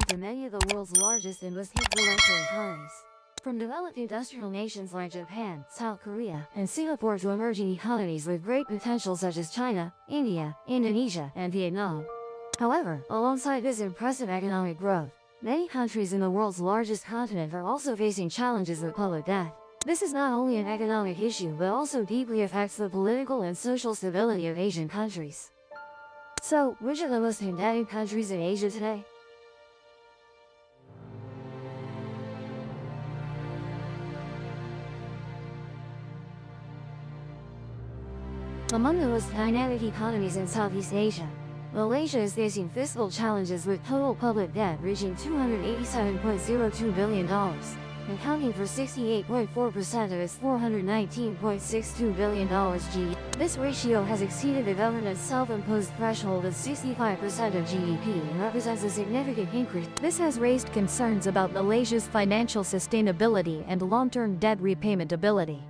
for many of the world's largest and most influential economies. From developed industrial nations like Japan, South Korea, and Singapore to emerging economies with great potential such as China, India, Indonesia, and Vietnam. However, alongside this impressive economic growth, many countries in the world's largest continent are also facing challenges with public debt. This is not only an economic issue but also deeply affects the political and social stability of Asian countries. So, which are the most indebted countries in Asia today? Among the most dynamic economies in Southeast Asia, Malaysia is facing fiscal challenges with total public debt reaching $287.02 billion, accounting for 68.4% of its $419.62 billion GDP. This ratio has exceeded the government's self-imposed threshold of 65% of GDP and represents a significant increase. This has raised concerns about Malaysia's financial sustainability and long-term debt repayment ability.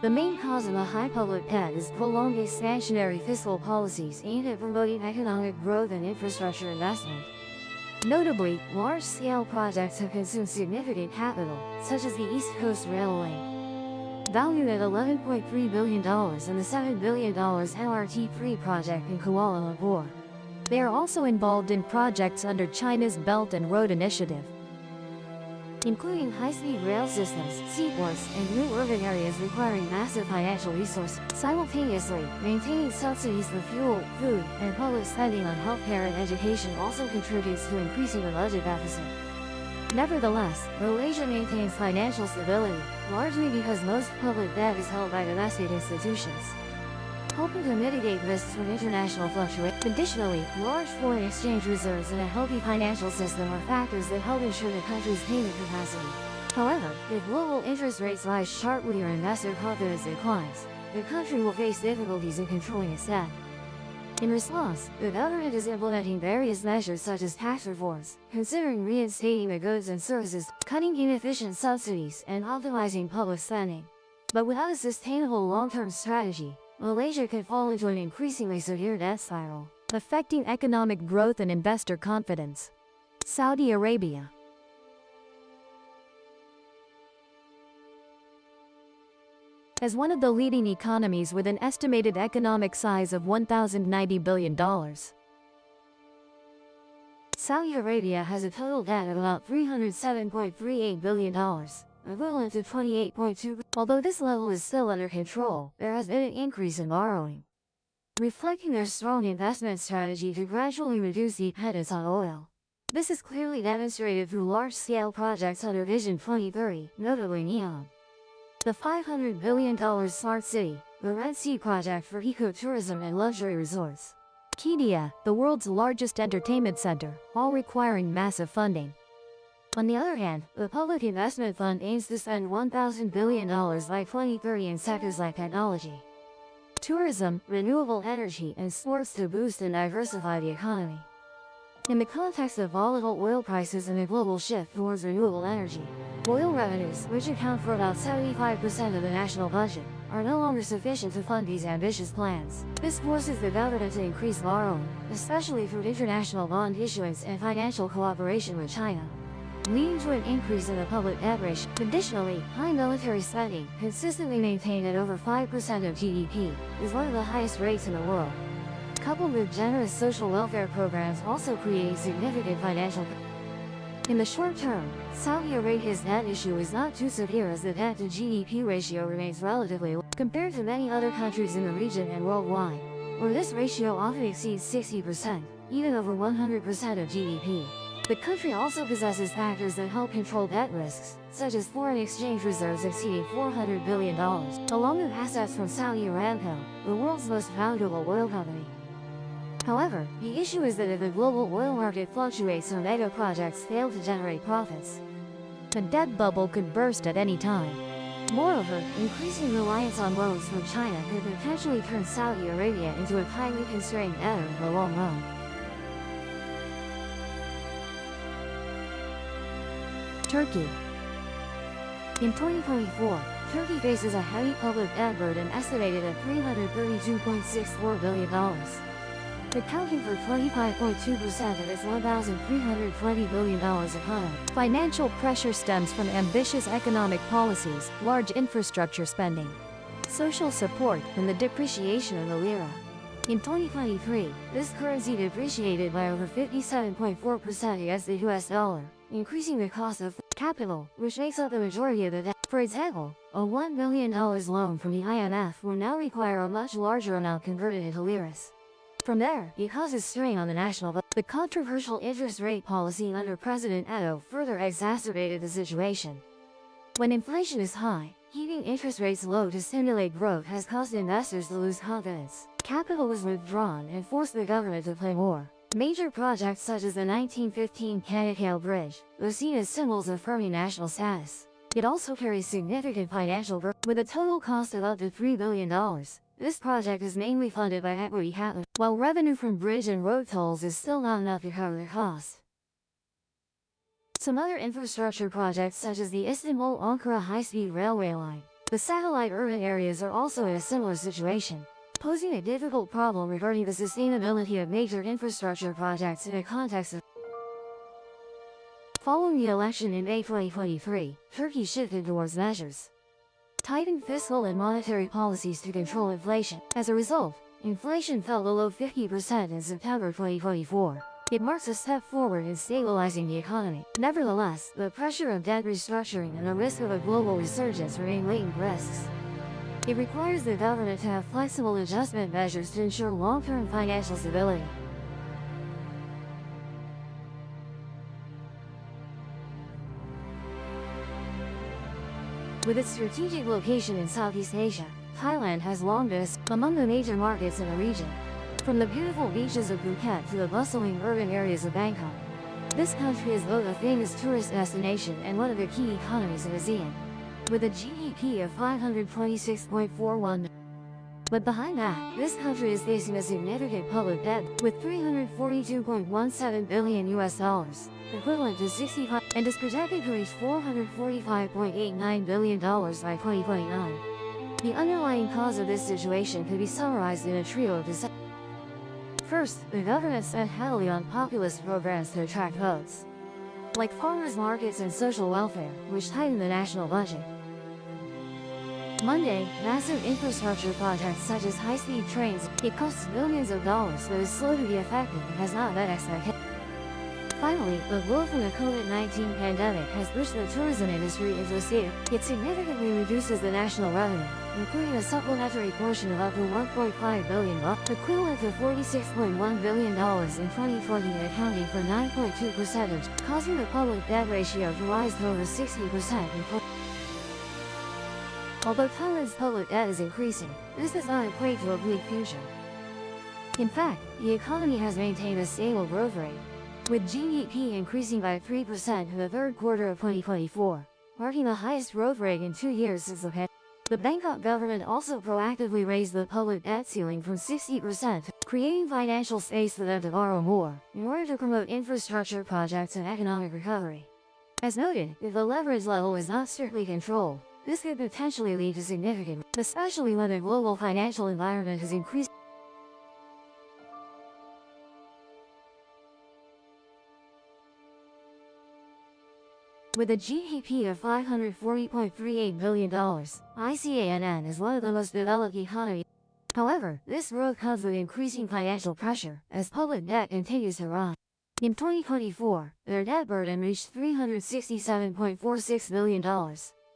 The main cause of the high public debt is prolonged expansionary fiscal policies aimed at promoting economic growth and infrastructure investment. Notably, large-scale projects have consumed significant capital, such as the East Coast Railway, valued at $11.3 billion, and the $7 billion LRT-3 project in Kuala Lumpur. They are also involved in projects under China's Belt and Road Initiative, including high-speed rail systems, seaports, and new urban areas requiring massive financial resources. Simultaneously, maintaining subsidies for fuel, food, and public spending on healthcare and education also contributes to increasing the budget deficit. Nevertheless, Malaysia maintains financial stability, largely because most public debt is held by domestic institutions, helping to mitigate risks from international fluctuations. Additionally, large foreign exchange reserves and a healthy financial system are factors that help ensure the country's payment capacity. However, if global interest rates rise sharply or investor confidence declines, the country will face difficulties in controlling its debt. In response, the government is implementing various measures such as tax reforms, considering reinstating the goods and services, cutting inefficient subsidies, and optimizing public spending. But without a sustainable long-term strategy, Malaysia could fall into an increasingly severe debt spiral, affecting economic growth and investor confidence. Saudi Arabia. As one of the leading economies with an estimated economic size of $1,090 billion, Saudi Arabia has a total debt of about $307.38 billion. Equivalent to 28.2. Although this level is still under control, there has been an increase in borrowing, reflecting their strong investment strategy to gradually reduce dependence on oil. This is clearly demonstrated through large-scale projects under Vision 2030, notably NEOM, the $500 billion Smart City, the Red Sea project for ecotourism and luxury resorts, Qiddiya, the world's largest entertainment center, all requiring massive funding. On the other hand, the Public Investment Fund aims to spend $1,000 billion by 2030 in sectors like technology, tourism, renewable energy, and sports to boost and diversify the economy. In the context of volatile oil prices and a global shift towards renewable energy, oil revenues, which account for about 75% of the national budget, are no longer sufficient to fund these ambitious plans. This forces the government to increase borrowing, especially through international bond issuance and financial cooperation with China, leading to an increase in the public debt ratio. Additionally, high military spending, consistently maintained at over 5% of GDP, is one of the highest rates in the world. Coupled with generous social welfare programs also create significant financial. In the short term, Saudi Arabia's debt issue is not too severe as the debt to GDP ratio remains relatively low compared to many other countries in the region and worldwide, where this ratio often exceeds 60%, even over 100% of GDP. The country also possesses factors that help control debt risks, such as foreign exchange reserves exceeding $400 billion, along with assets from Saudi Aramco, the world's most valuable oil company. However, the issue is that if the global oil market fluctuates or mega projects fail to generate profits, the debt bubble could burst at any time. Moreover, increasing reliance on loans from China could potentially turn Saudi Arabia into a highly constrained debtor in the long run. Turkey. In 2024, Turkey faces a heavy public debt burden estimated at $332.64 billion. accounting for 25.2% of its $1,320 billion economy. Financial pressure stems from ambitious economic policies, large infrastructure spending, social support, and the depreciation of the lira. In 2023, this currency depreciated by over 57.4% against the US dollar, increasing the cost of capital, which makes up the majority of the debt. For example, a $1 billion loan from the IMF will now require a much larger amount converted into liras. From there, it causes strain on the national budget. The controversial interest rate policy under President Edo further exacerbated the situation. When inflation is high, keeping interest rates low to stimulate growth has caused investors to lose confidence. Capital was withdrawn and forced the government to play more. Major projects such as the 1915 Canal Bridge were seen as symbols of firming national status. It also carries significant financial burden, with a total cost of up to $3 billion. This project is mainly funded by equity capital, while revenue from bridge and road tolls is still not enough to cover the cost. Some other infrastructure projects such as the Istanbul-Ankara high-speed railway line, the satellite urban areas are also in a similar situation, posing a difficult problem regarding the sustainability of major infrastructure projects in a context of. Following the election in May 2023, Turkey shifted towards measures tightened fiscal and monetary policies to control inflation. As a result, inflation fell below 50% in September 2024. It marks a step forward in stabilizing the economy. Nevertheless, the pressure of debt restructuring and the risk of a global resurgence remain latent risks. It requires the government to have flexible adjustment measures to ensure long-term financial stability. With its strategic location in Southeast Asia, Thailand has long been among the major markets in the region. From the beautiful beaches of Phuket to the bustling urban areas of Bangkok, this country is both a famous tourist destination and one of the key economies in ASEAN, with a GDP of 526.41. But behind that, this country is facing a significant public debt, with $342.17 billion equivalent to 65, and is projected to reach $445.89 billion by 2029. The underlying cause of this situation could be summarized in a trio of decisions. First, the government spent heavily on populist programs to attract votes, like farmers' markets and social welfare, which tightened the national budget. Monday, massive infrastructure projects such as high-speed trains, it costs billions of dollars but is slow to be effective and has not met expectations. Finally, the blow from the COVID-19 pandemic has pushed the tourism industry into a state. It significantly reduces the national revenue, including a supplementary portion of up to $1.5 billion, equivalent to $46.1 billion in 2020 and accounting for 9.2%, causing the public debt ratio to rise to over 60% in 20. Although Thailand's public debt is increasing, this does not equate to a bleak future. In fact, the economy has maintained a stable growth rate, with GDP increasing by 3% in the third quarter of 2024, marking the highest growth rate in 2 years since the pandemic. The Bangkok government also proactively raised the public debt ceiling from 60%, creating financial space for them to borrow more, in order to promote infrastructure projects and economic recovery. As noted, if the leverage level is not strictly controlled, this could potentially lead to significant, especially when the global financial environment has increased. With a GDP of $540.38 billion, ICANN is one of the most developed economies. However, this growth comes with increasing financial pressure as public debt continues to rise. In 2024, their debt burden reached $367.46 billion,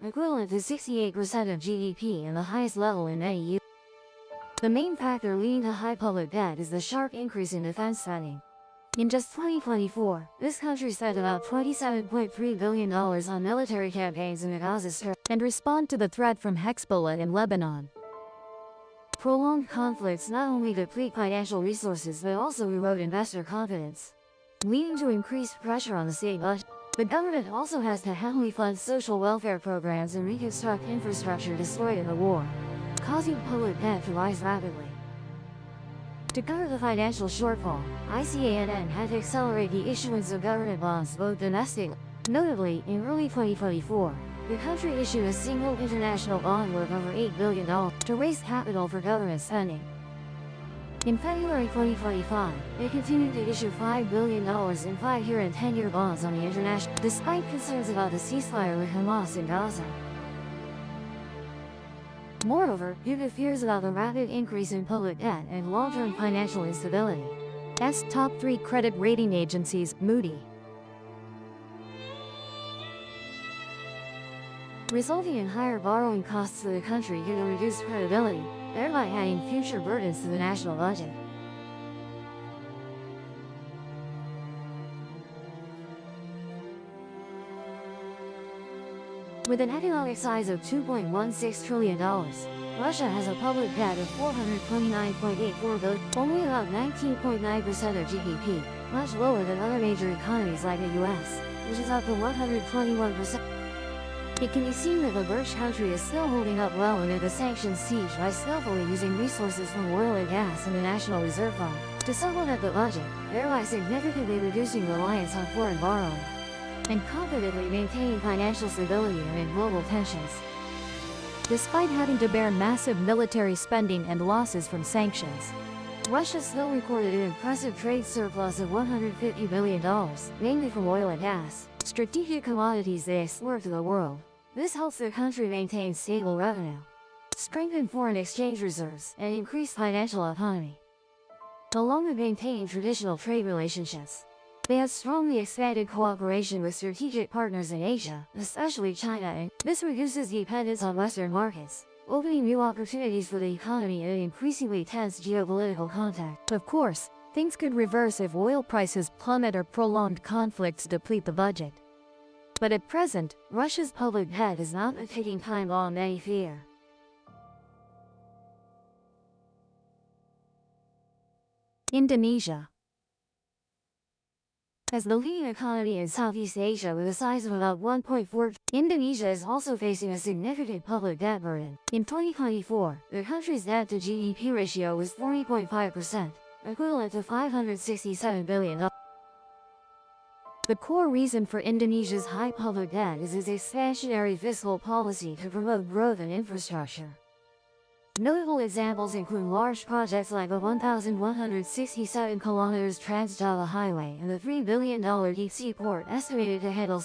equivalent to 68% of GDP and the highest level in many years. The main factor leading to high public debt is the sharp increase in defense spending. In just 2024, this country spent about $27.3 billion on military campaigns in the Gaza Strip and respond to the threat from Hezbollah in Lebanon. Prolonged conflicts not only deplete financial resources but also erode investor confidence, leading to increased pressure on the state budget. The government also has to heavily fund social welfare programs and reconstruct infrastructure destroyed in the war, causing public debt to rise rapidly. To cover the financial shortfall, ICANN had to accelerate the issuance of government bonds both domestically. Notably, in early 2024, the country issued a single international bond worth over $8 billion to raise capital for government spending. In February 2025, it continued to issue $5 billion in 5-year and 10-year bonds on the international, despite concerns about the ceasefire with Hamas in Gaza. Moreover, due to fears about the rapid increase in public debt and long-term financial instability, top 3 credit rating agencies, Moody, resulting in higher borrowing costs for the country due to reduced credibility, thereby adding future burdens to the national budget. With an economic size of $2.16 trillion, Russia has a public debt of $429.84 billion, only about 19.9% of GDP, much lower than other major economies like the US, which is up to 121%. It can be seen that the Birch country is still holding up well amid the sanctions siege by skillfully using resources from oil and gas and the National Reserve Fund to supplement the budget, thereby significantly reducing reliance on foreign borrowing, and confidently maintaining financial stability amid global tensions. Despite having to bear massive military spending and losses from sanctions, Russia still recorded an impressive trade surplus of $150 billion, mainly from oil and gas, strategic commodities they export to the world. This helps the country maintain stable revenue, strengthen foreign exchange reserves, and increase financial autonomy. Along with maintaining traditional trade relationships, they have strongly expanded cooperation with strategic partners in Asia, especially China, and this reduces dependence on Western markets, opening new opportunities for the economy in an increasingly tense geopolitical context. Of course, things could reverse if oil prices plummet or prolonged conflicts deplete the budget. But at present, Russia's public debt is not a ticking time bomb many fear. Indonesia. As the leading economy in Southeast Asia with a size of about 1.4, Indonesia is also facing a significant public debt burden. In 2024, the country's debt to GDP ratio was 40.5%, equivalent to $567 billion. The core reason for Indonesia's high public debt is its expansionary fiscal policy to promote growth and infrastructure. Notable examples include large projects like the 1,167 km Trans-Java Highway and the $3 billion deep-sea port estimated to handle.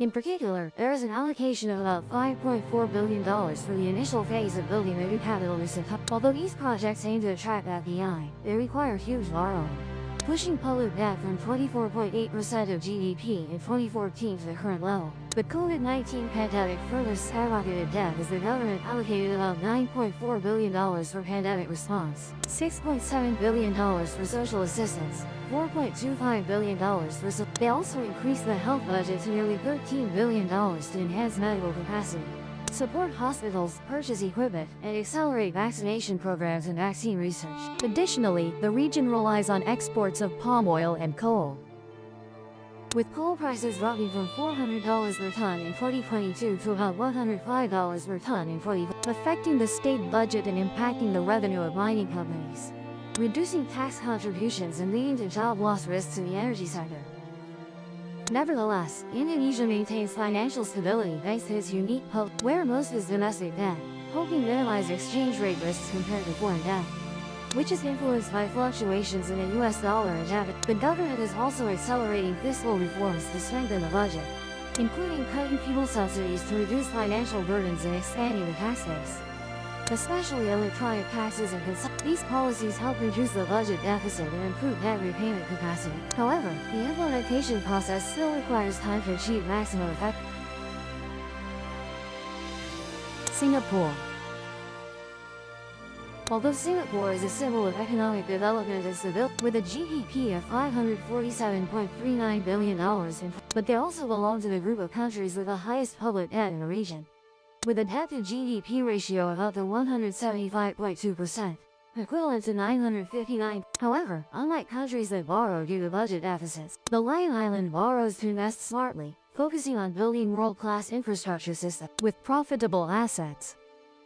In particular, there is an allocation of about $5.4 billion for the initial phase of building the new capital Nusantara. Although these projects aim to attract FDI, they require huge borrowing, pushing public debt from 24.8% of GDP in 2014 to the current level. The COVID-19 pandemic further skyrocketed debt as the government allocated about $9.4 billion for pandemic response, $6.7 billion for social assistance, $4.25 billion for They also increased the health budget to nearly $13 billion to enhance medical capacity, support hospitals, purchase equipment, and accelerate vaccination programs and vaccine research. Additionally, the region relies on exports of palm oil and coal, with coal prices dropping from $400 per ton in 2022 to about $105 per ton in 2020, affecting the state budget and impacting the revenue of mining companies, reducing tax contributions and leading to job loss risks in the energy sector. Nevertheless, Indonesia maintains financial stability thanks to its unique where most is domestic debt, helping minimize exchange rate risks compared to foreign debt, which is influenced by fluctuations in the US dollar and Japanese. The government is also accelerating fiscal reforms to strengthen the budget, including cutting fuel subsidies to reduce financial burdens and expanding the tax base, especially electronic taxes and consumption. These policies help reduce the budget deficit and improve debt repayment capacity. However, the implementation process still requires time to achieve maximum effect. Singapore. Although Singapore is a symbol of economic development and stability, with a GDP of $547.39 billion, but they also belong to the group of countries with the highest public debt in the region, with a debt-to-GDP ratio of up to 175.2%, equivalent to $959. However, unlike countries that borrow due to budget deficits, the Lion Island borrows to invest smartly, focusing on building world-class infrastructure systems with profitable assets.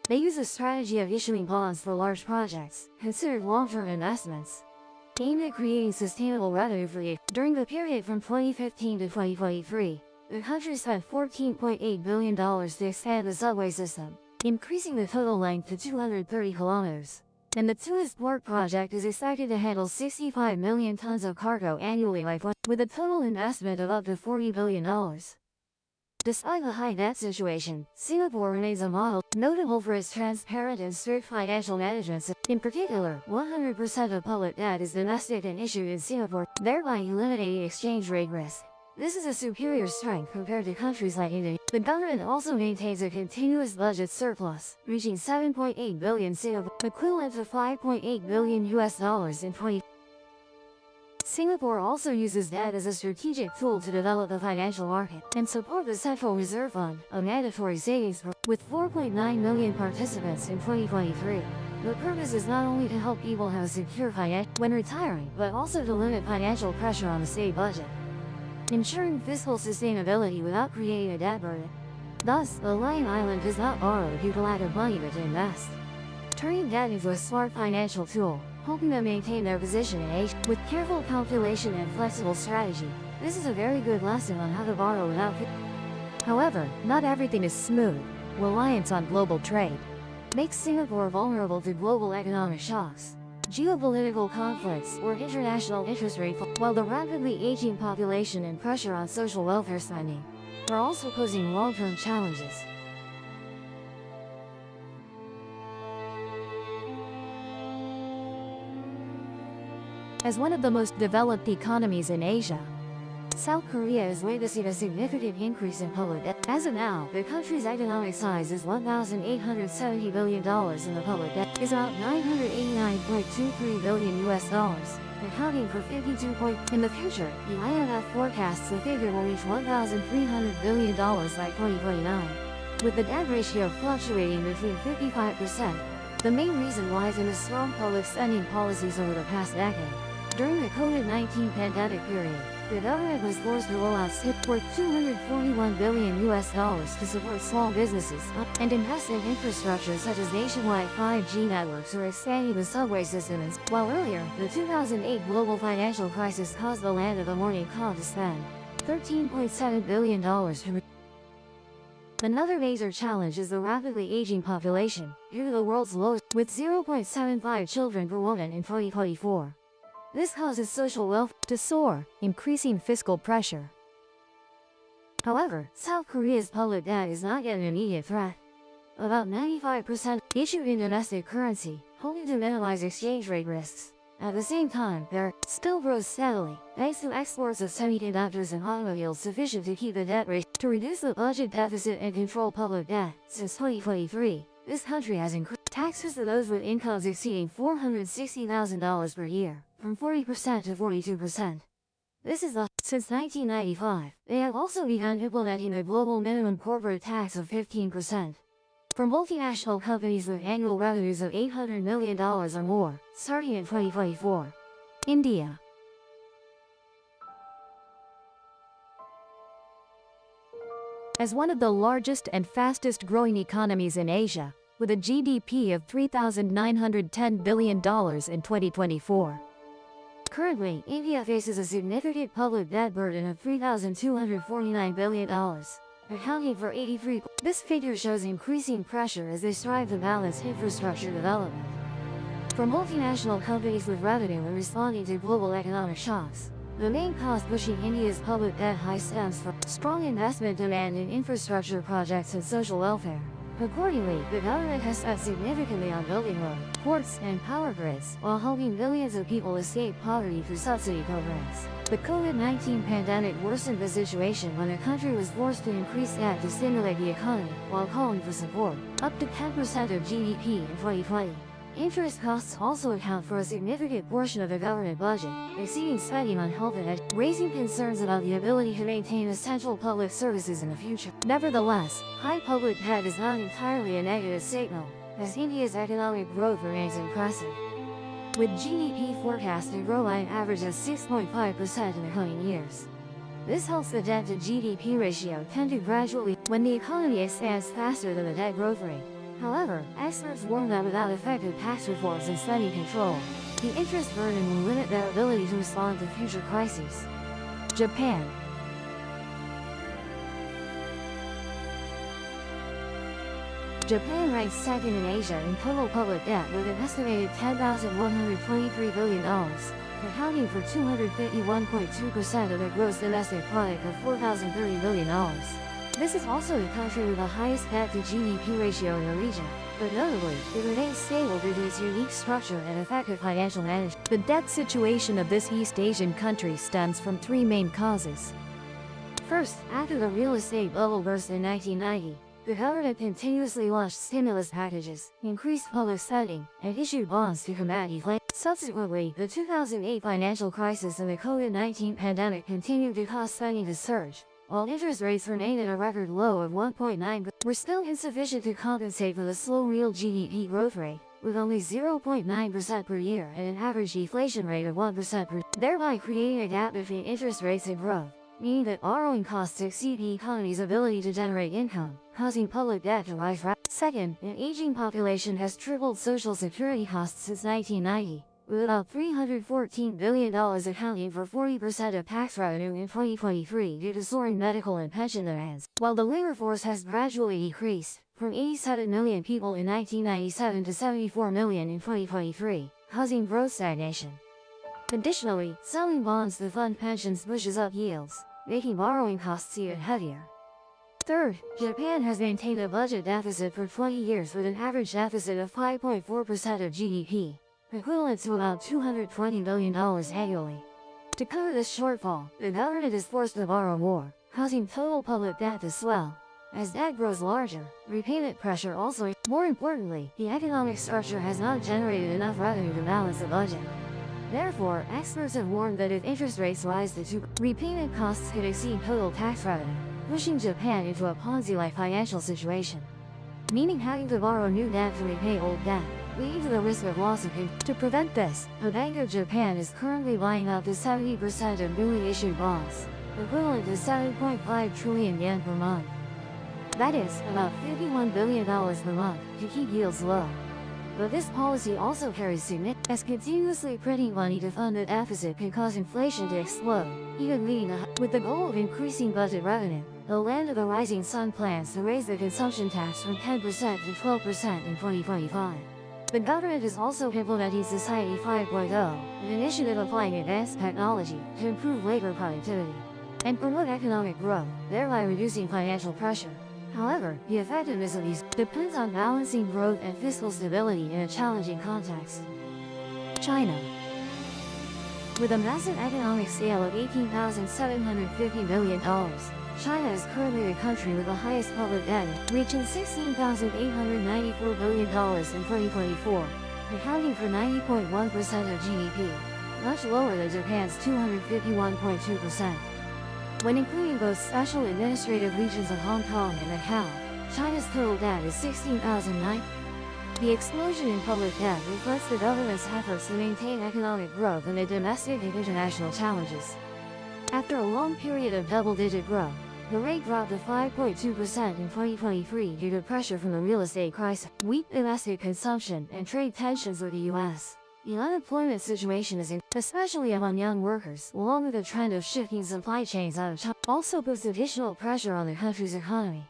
They use a strategy of issuing bonds for large projects, considered long-term investments, aimed at creating sustainable revenue for the. During the period from 2015 to 2023, the country spent $14.8 billion to expand the subway system, increasing the total length to 230 kilometers. And the Suez Port project is expected to handle 65 million tons of cargo annually with a total investment of up to $40 billion. Despite the high debt situation, Singapore remains a model, notable for its transparent and strict financial management. In particular, 100% of public debt is domestic and issued in Singapore, thereby eliminating exchange rate risk. This is a superior strength compared to countries like India. The government also maintains a continuous budget surplus, reaching 7.8 billion Singapore, equivalent to $5.8 billion in 20. Singapore also uses debt as a strategic tool to develop the financial market and support the Central Reserve Fund, a mandatory savings program, with 4.9 million participants in 2023. The purpose is not only to help people have a secure finance when retiring, but also to limit financial pressure on the state budget, ensuring fiscal sustainability without creating a debt burden. Thus, the Lion Island does not borrow due to lack of money but to invest, turning debt into a smart financial tool, hoping to maintain their position in Asia. With careful calculation and flexible strategy, this is a very good lesson on how to borrow without. However, not everything is smooth. Reliance on global trade makes Singapore vulnerable to global economic shocks, geopolitical conflicts, or international interest rate falls, while the rapidly aging population and pressure on social welfare spending are also posing long-term challenges. As one of the most developed economies in Asia, South Korea is witnessing a significant increase in public debt. As of now, the country's economic size is $1,870 billion and the public debt is about $989.23 billion, accounting for 52. In the future, the IMF forecasts the figure will reach $1,300 billion by 2029, with the debt ratio fluctuating between 55%. The main reason lies in the strong public spending policies over the past decade. During the COVID-19 pandemic period, the government was forced to roll out SIP worth $241 billion to support small businesses and invest in infrastructure such as nationwide 5G networks or expanding the subway system. While earlier, the 2008 global financial crisis caused the land of the morning calm to spend $13.7 billion to. Another major challenge is the rapidly aging population, due to the world's lowest, with 0.75 children per woman in 2024. This causes social welfare to soar, increasing fiscal pressure. However, South Korea's public debt is not yet an immediate threat. About 95% issued in domestic currency, hoping to minimize exchange rate risks. At the same time, there still grows steadily, thanks to exports of semiconductors and automobiles sufficient to keep the debt rate to reduce the budget deficit and control public debt. Since 2023, this country has increased taxes to those with incomes exceeding $460,000 per year, from 40% to 42%. This is since 1995, they have also begun implementing a global minimum corporate tax of 15%. For multinational companies with annual revenues of $800 million or more, starting in 2024. India. As one of the largest and fastest growing economies in Asia, with a GDP of $3,910 billion in 2024. Currently, India faces a significant public debt burden of $3,249 billion, accounting for 83%. This figure shows increasing pressure as they strive to balance infrastructure development for multinational companies with revenue and responding to global economic shocks. The main cause pushing India's public debt high stems from strong investment demand in infrastructure projects and social welfare. Accordingly, the government has spent significantly on building roads, ports, and power grids, while helping millions of people escape poverty through subsidy programs. The COVID-19 pandemic worsened the situation when the country was forced to increase debt to stimulate the economy, while calling for support, up to 10% of GDP in 2020. Interest costs also account for a significant portion of the government budget, exceeding spending on health and raising concerns about the ability to maintain essential public services in the future. Nevertheless, high public debt is not entirely a negative signal, as India's economic growth remains impressive, with GDP forecast to grow by an average of 6.5% in the coming years. This helps the debt to GDP ratio tend to gradually when the economy expands faster than the debt growth rate. However, experts warn that without effective tax reforms and spending control, the interest burden will limit their ability to respond to future crises. Japan. Japan ranks second in Asia in total public debt with an estimated $10,123 billion, accounting for 251.2% of their gross domestic product of $4,030 billion. This is also the country with the highest debt-to-GDP ratio in the region, but notably, it remains stable due to its unique structure and effective financial management. The debt situation of this East Asian country stems from three main causes. First, after the real estate bubble burst in 1990, the government continuously launched stimulus packages, increased public spending, and issued bonds to combat inflation. Subsequently, the 2008 financial crisis and the COVID-19 pandemic continued to cause spending to surge, while interest rates remained at a record low of 1.9%, were still insufficient to compensate for the slow real GDP growth rate, with only 0.9% per year and an average deflation rate of 1% per year, thereby creating a gap between interest rates and growth, meaning that borrowing costs exceed the economy's ability to generate income, causing public debt to rise rapidly. Second, an aging population has tripled Social Security costs since 1990, with about $314 billion accounting for 40% of tax revenue in 2023 due to soaring medical and pension demands, while the labor force has gradually decreased, from 87 million people in 1997 to 74 million in 2023, causing growth stagnation. Additionally, selling bonds to fund pensions pushes up yields, making borrowing costs even heavier. Third, Japan has maintained a budget deficit for 20 years with an average deficit of 5.4% of GDP, equivalent to about $220 billion annually. To cover this shortfall, the government is forced to borrow more, causing total public debt to swell. As debt grows larger, repayment pressure also. More importantly, the economic structure has not generated enough revenue to balance the budget. Therefore, experts have warned that if interest rates rise to 2%, repayment costs could exceed total tax revenue, pushing Japan into a Ponzi-like financial situation, meaning having to borrow new debt to repay old debt, leading to the risk of loss of income. To prevent this, the Bank of Japan is currently buying up to 70% of newly issued bonds, equivalent to 7.5 trillion yen per month. That is, about $51 billion per month, to keep yields low. But this policy also carries significant, as continuously printing money to fund the deficit can cause inflation to explode, even leading to. With the goal of increasing budget revenue, the Land of the Rising Sun plans to raise the consumption tax from 10% to 12% in 2025. The government is also implementing Society 5.0, an initiative applying advanced technology to improve labor productivity and promote economic growth, thereby reducing financial pressure. However, the effectiveness of these depends on balancing growth and fiscal stability in a challenging context. China. With a massive economic scale of $18,750 billion, China is currently the country with the highest public debt, reaching $16,894 billion in 2024, accounting for 90.1% of GDP, much lower than Japan's 251.2%. When including both special administrative regions of Hong Kong and Macau, China's total debt is $16,009. The explosion in public debt reflects the government's efforts to maintain economic growth amid domestic and international challenges. After a long period of double-digit growth, the rate dropped to 5.2% in 2023 due to pressure from the real estate crisis, weak domestic consumption, and trade tensions with the U.S. The unemployment situation is especially among young workers, along with a trend of shifting supply chains out of China, also puts additional pressure on the country's economy.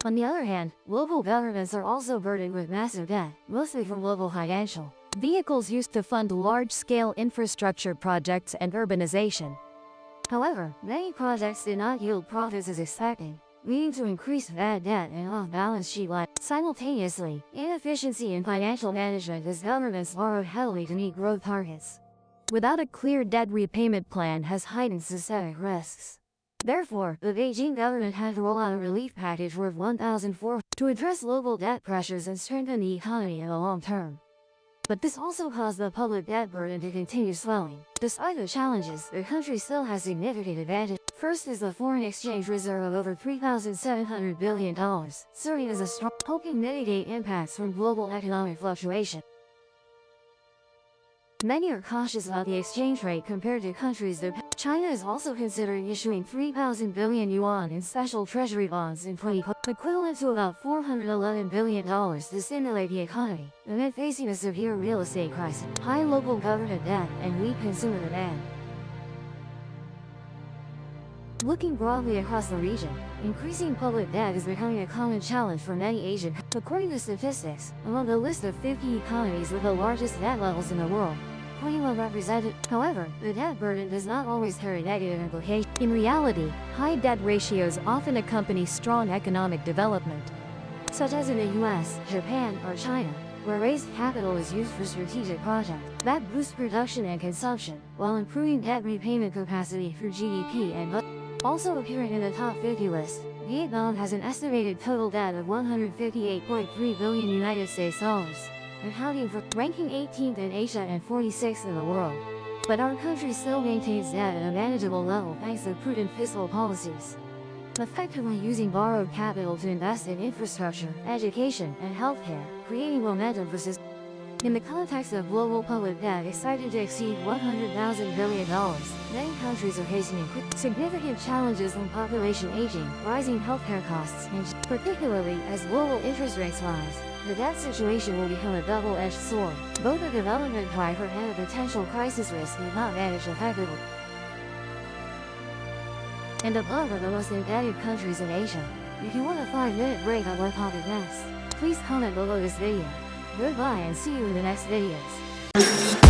On the other hand, local governments are also burdened with massive debt, mostly from local financial vehicles used to fund large-scale infrastructure projects and urbanization. However, many projects did not yield profits as expected, leading to increased bad debt and off-balance sheet liabilities. Simultaneously, inefficiency in financial management as governments borrowed heavily to meet growth targets, without a clear debt repayment plan, has heightened systemic risks. Therefore, the Beijing government had to roll out a relief package worth $1,400 to address local debt pressures and strengthen the economy in the long term. But this also caused the public debt burden to continue swelling. Despite the challenges, the country still has significant advantages. First is the foreign exchange reserve of over $3,700 billion, serving as a strong helping mitigate impacts from global economic fluctuation. Many are cautious about the exchange rate compared to countries that China is also considering issuing 3,000 billion yuan in special treasury bonds in 2020, equivalent to about $411 billion to stimulate the economy, amid facing a severe real estate crisis, high local government debt, and weak consumer demand. Looking broadly across the region, increasing public debt is becoming a common challenge for many Asian. According to statistics, among the list of 50 economies with the largest debt levels in the world, 21 represented. However, the debt burden does not always carry negative implications. In reality, high debt ratios often accompany strong economic development. Such as in the US, Japan, or China, where raised capital is used for strategic projects that boost production and consumption, while improving debt repayment capacity through GDP and budget. Also appearing in the top 50 list, Vietnam has an estimated total debt of $158.3 billion United States dollars, accounting for ranking 18th in Asia and 46th in the world. But our country still maintains debt at a manageable level thanks to prudent fiscal policies. Effectively using borrowed capital to invest in infrastructure, education, and healthcare, creating momentum for society. In the context of global public debt expected to exceed $100,000 billion, many countries are facing significant challenges from population aging, rising healthcare costs, and particularly as global interest rates rise, the debt situation will become a double-edged sword, both a development driver and a potential crisis risk if not managed effectively. And above are the most indebted countries in Asia. If you want a 5-minute break on what topic next, please comment below this video. Goodbye and see you in the next videos.